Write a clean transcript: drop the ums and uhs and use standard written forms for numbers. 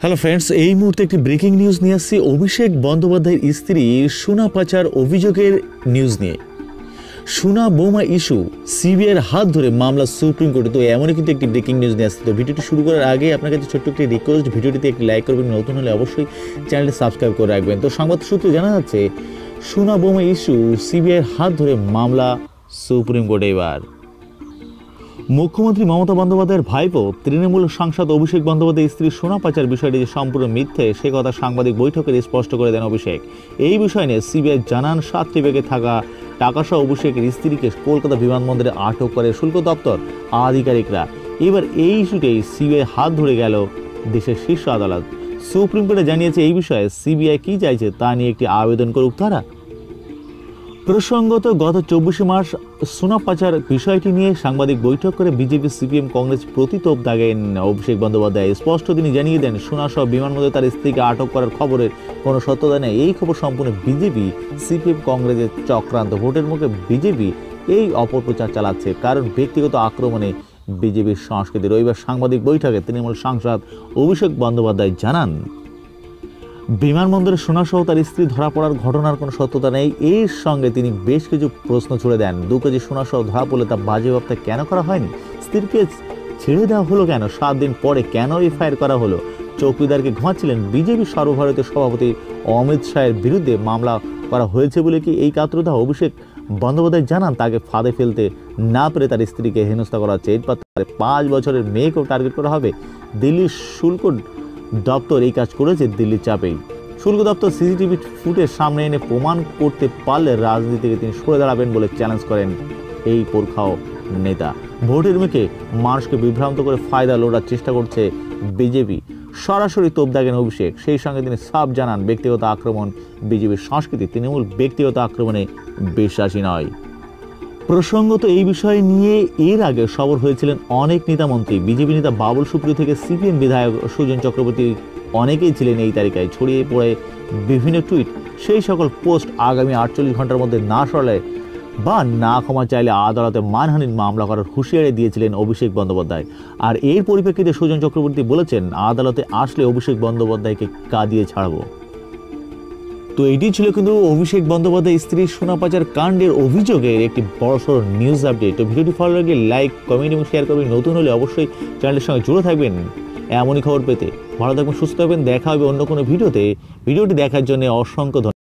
Hello friends, এই মুহূর্তে একটি ব্রেকিং নিউজ নিয়ে আসছি অভিষেক বন্দ্যোপাধ্যায়ের স্ত্রী সোনা পাচার অভিযোগের নিউজ নিয়ে। সোনা বোমা ইস্যু সিবিআইয়ের হাত ধরে মামলা সুপ্রিম কোর্টে। তো এমনই কিন্তু একটি ব্রেকিং নিউজ নিয়ে আসছে। তো ভিডিওটি শুরু করার আগে আপনার কাছে ছোট্ট একটি রিকোয়েস্ট, ভিডিওটিতে একটি লাইক করবেন, নতুন হলে অবশ্যই চ্যানেলটি সাবস্ক্রাইব করে রাখবেন। তো সংবাদ সূত্রে জানা যাচ্ছে সোনা বোমা ইস্যু সিবিআইয়ের হাত ধরে মামলা সুপ্রিম কোর্টে। এবার মুখ্যমন্ত্রী মমতা বন্দ্যোপাধ্যায়ের ভাইপো তৃণমূল সাংসদ অভিষেক বন্দ্যোপাধ্যায়ের স্ত্রী সোনা পাচার বিষয়টি যে সম্পূর্ণ মিথ্যে সে কথা সাংবাদিক বৈঠকে স্পষ্ট করে দেন অভিষেক। এই বিষয় নিয়ে সিবিআই জানান 7টি ব্যাগে থাকা টাকাসহ অভিষেকের স্ত্রীকে কলকাতা বিমানবন্দরে আটক করে শুল্ক দপ্তর আধিকারিকরা। এবার এই ইস্যুতেই সিবিআই হাত ধরে গেল দেশের শীর্ষ আদালত। সুপ্রিম কোর্টে জানিয়েছে এই বিষয়ে সিবিআই কি চাইছে তা নিয়ে একটি আবেদন করুক তারা। প্রসঙ্গত গত 24 মার্চ সোনা পাচার বিষয়টি নিয়ে সাংবাদিক বৈঠক করে বিজেপি, সিপিএম, কংগ্রেস প্রতি তোপ দাগেন অভিষেক বন্দ্যোপাধ্যায়। স্পষ্ট তিনি জানিয়ে দেন সোনাসহ বিমানবন্দরে তার স্ত্রীকে আটক করার খবরের কোনো সত্যতা নেই। এই খবর সম্পূর্ণ বিজেপি, সিপিএম, কংগ্রেসের চক্রান্ত। ভোটের মুখে বিজেপি এই অপপ্রচার চালাচ্ছে, কারণ ব্যক্তিগত আক্রমণে বিজেপির সংস্কৃতি। রবিবার সাংবাদিক বৈঠকে তৃণমূল সাংসদ অভিষেক বন্দ্যোপাধ্যায় জানান বিমানবন্দরে সোনাসহ তার স্ত্রী ধরা পড়ার ঘটনার কোনো সত্যতা নেই। এর সঙ্গে তিনি বেশ কিছু প্রশ্ন ছুড়ে দেন। 2 কেজি সোনাসহ ধরা পড়লে তা বাজেয়াপ্ত কেন করা হয়নি? স্ত্রীকে ছেড়ে দেওয়া হলো কেন? 7 দিন পরে কেন এফআইআর করা হলো? চৌকিদারকে ঘুমাচ্ছিলেন? বিজেপি সর্বভারতীয় সভাপতি অমিত শাহের বিরুদ্ধে মামলা করা হয়েছে বলে কি এই কাতরতা? অভিষেক বন্দ্যোপাধ্যায় জানান তাকে ফাঁদে ফেলতে না পেরে তার স্ত্রীকে হেনস্থা করা হচ্ছে। এরপর 5 বছরের মেয়েকেও টার্গেট করা হবে। দিল্লির শুল্ক দপ্তর এই কাজ করেছে দিল্লির চাপেই। শুল্ক দপ্তর সিসিটিভি ফুটেজ সামনে এনে প্রমাণ করতে পারলে রাজনীতি থেকে তিনি সরে দাঁড়াবেন বলে চ্যালেঞ্জ করেন এই পোরখাও নেতা। ভোটের মুখে মানুষকে বিভ্রান্ত করে ফায়দা লোটার চেষ্টা করছে বিজেপি। সরাসরি তোপ দাগেন অভিষেক। সেই সঙ্গে তিনি সাফ জানান ব্যক্তিগত আক্রমণ বিজেপির সংস্কৃতি, তৃণমূল ব্যক্তিগত আক্রমণে বিশ্বাসী নয়। প্রসঙ্গত এই বিষয় নিয়ে এর আগে সরব হয়েছিলেন অনেক নেতামন্ত্রী। বিজেপি নেতা বাবুল সুপ্রিয় থেকে সিপিএম বিধায়ক সুজন চক্রবর্তী অনেকেই ছিলেন এই তালিকায়। ছড়িয়ে পড়ে বিভিন্ন টুইট। সেই সকল পোস্ট আগামী 48 ঘন্টার মধ্যে না সরালে বা না ক্ষমা চাইলে আদালতে মানহানির মামলা করার হুঁশিয়ারি দিয়েছিলেন অভিষেক বন্দ্যোপাধ্যায়। আর এর পরিপ্রেক্ষিতে সুজন চক্রবর্তী বলেছেন আদালতে আসলে অভিষেক বন্দ্যোপাধ্যায়কে কাঁদিয়ে ছাড়ব। তো এটি ছিল কিন্তু অভিষেক বন্দ্যোপাধ্যায় স্ত্রী সোনা পাচার কাণ্ডের অভিযোগের একটি বড়সড় নিউজ আপডেট। তো ভিডিওটি ভালো লাগলে লাইক, কমেন্ট এবং শেয়ার করবেন। নতুন হলে অবশ্যই চ্যানেলের সঙ্গে জুড়ে থাকবেন এমনই খবর পেতে। ভালো থাকবেন, সুস্থ থাকবেন। দেখা হবে অন্য কোনো ভিডিওতে। ভিডিওটি দেখার জন্য অসংখ্য ধন্যবাদ।